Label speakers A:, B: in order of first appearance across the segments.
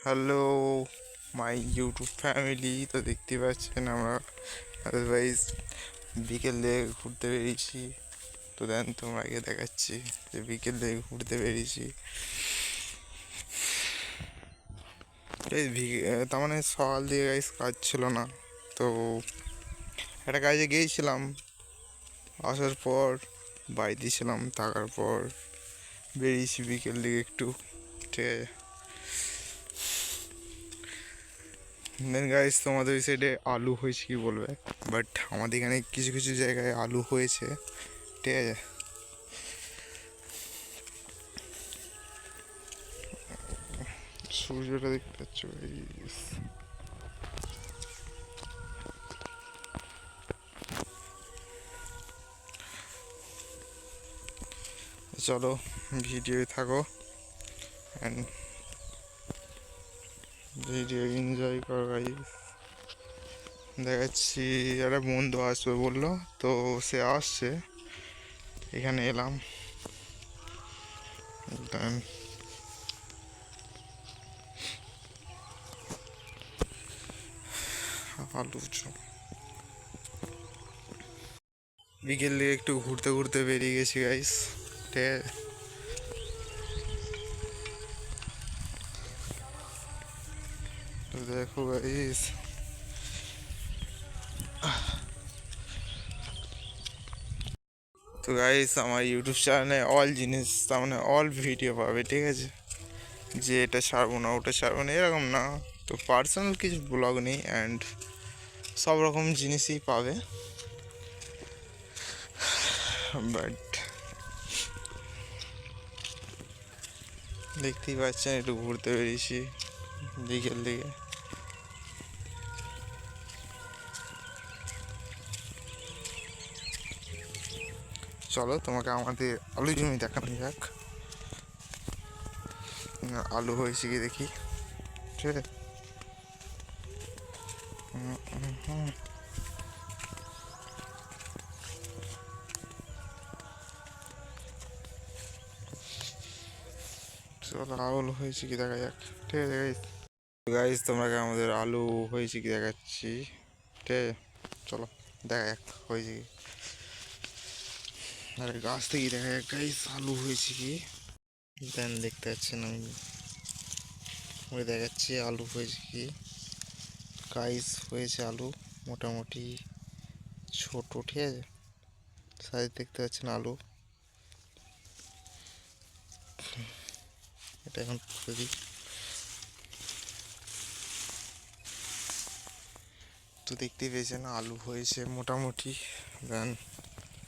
A: Hello my YouTube family. তো দেখতে পাচ্ছেন আমরা আদারওয়াইজ বিকেল থেকে ঘুরতে বেরিয়েছি। তো দেন তোমরা আগে দেখাচ্ছি যে বিকেল থেকে ঘুরতে বেরিয়েছি। তার মানে সকাল দিয়ে গাইস কাজ ছিল না, তো একটা কাজে গিয়েছিলাম। আসার পর বাড়িতে ছিলাম, থাকার পর বেরিয়েছি বিকেল দিকে একটু, ঠিক আছে। দেন গাইস তোমাদের ওই সাইডে আলু হয়েছে কি বলবে, বাট আমাদের এখানে কিছু কিছু জায়গায় আলু হয়েছে, ঠিক আছে। সূর্যটা দেখতে পাচ্ছ গাইস। চলো ভিডিও থাকো অ্যান্ড ভিডিও এনজয় করো গাইস। দেখাচ্ছি একটা বন্ধু আসবে বললো, তো সে আসছে, এখানে এলাম। দেন আলু বিকেল দিয়ে একটু ঘুরতে ঘুরতে বেরিয়ে গেছি গাইস, ঠিক আছে। তো দেখো গাইস, তো গাইস আমার ইউটিউব চ্যানেলে অল জিনিস, তার মানে অল ভিডিও পাবে, ঠিক আছে। যে এটা ছাড়বো না ওটা ছাড়বো না এরকম না, তো পার্সোনাল কিছু ব্লগ নেই অ্যান্ড সব রকম জিনিসই পাবে। বাট দেখতেই পাচ্ছেন একটু ঘুরতে বেরিয়েছি বিকেল দিকে। চলো তোমাকে আমাদের আলু জমি দেখানো যাক, আলু হয়েছে কি দেখি, ঠিক আছে। চলো আলু হয়েছে কি দেখা যাক, ঠিক আছে গাইস। গাইস তোমাকে আমাদের আলু হয়েছে কি দেখাচ্ছি, ঠিক আছে। চলো দেখা যাক হয়েছে কি, আরে গাছ থেকে দেখা যাক গাইস আলু হয়েছে কি। দেন দেখতে পাচ্ছেন আমি দেখাচ্ছি আলু হয়েছে কি। গাইস হয়েছে আলু মোটামুটি ছোট, ঠিক আছে। সাইজ দেখতে পাচ্ছেন আলু, এটা এখন যদি তো দেখতেই পেয়েছেন আলু হয়েছে মোটামুটি। দেন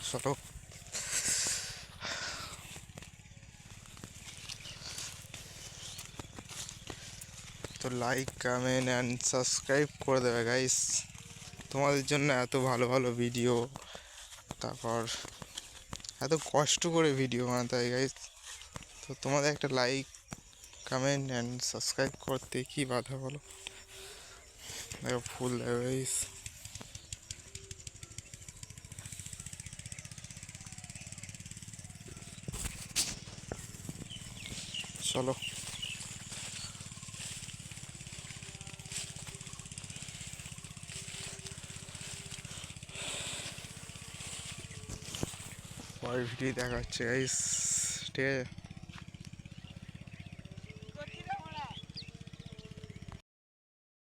A: চলো তো লাইক কমেন্ট অ্যান্ড সাবস্ক্রাইব করে দেবে গাইস, তোমাদের জন্য এত ভালো ভালো ভিডিও, তারপর এত কষ্ট করে ভিডিও বানাতে হয় গাইস। তো তোমাদের একটা লাইক কমেন্ট অ্যান্ড সাবস্ক্রাইব করতে কি বাধা বলো। দেখো ফুল দেবে গাইস। চলো পরের ভিডিও দেখা হচ্ছে গাইস, ঠিক আছে।